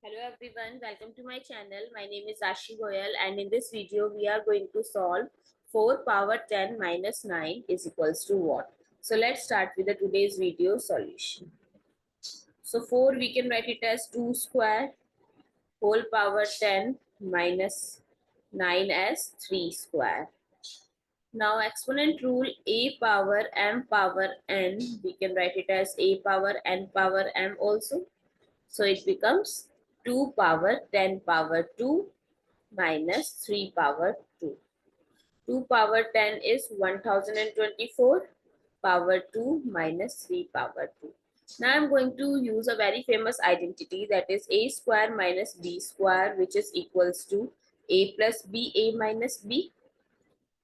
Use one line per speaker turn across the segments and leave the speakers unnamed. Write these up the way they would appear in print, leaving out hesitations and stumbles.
Hello everyone, welcome to my channel. My name is Rashi Goel and in this video we are going to solve 4 power 10 minus 9 is equals to what? So let's start with the today's video solution. So 4 we can write it as 2 square whole power 10 minus 9 as 3 square. Now exponent rule a power m power n, we can write it as a power n power m also. So it becomes 2 power 10 power 2 minus 3 power 2. 2 power 10 is 1024 power 2 minus 3 power 2. Now I am going to use a very famous identity, that is a square minus b square, which is equals to a plus b, a minus b.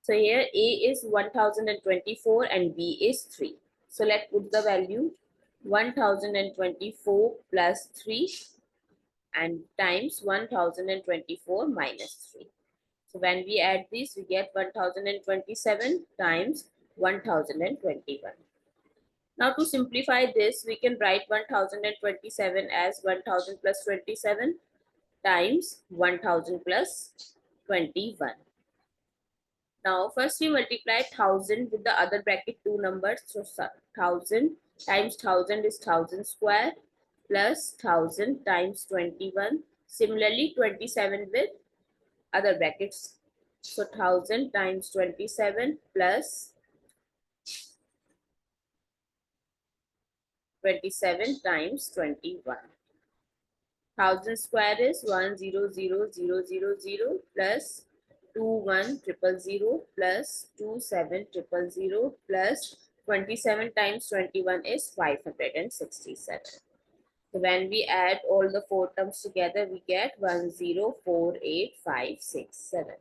So here a is 1024 and b is 3. So let's put the value 1024 plus 3 and times 1024 minus 3. So when we add this, we get 1027 times 1021. Now to simplify this, we can write 1027 as 1000 plus 27 times 1000 plus 21. Now first we multiply 1000 with the other bracket two numbers. So 1000 times 1000 is 1000 square plus 1000 times 21. Similarly 27 with other brackets. So 1000 times 27 plus 27 times 21. 1000 square is 100,000 plus 21,000 plus 27,000 plus 27 times 21 is 567. So when we add all the four terms together, we get 1048567.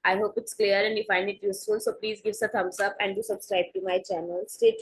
I hope it's clear and you find it useful. So please give us a thumbs up and do subscribe to my channel. Stay tuned.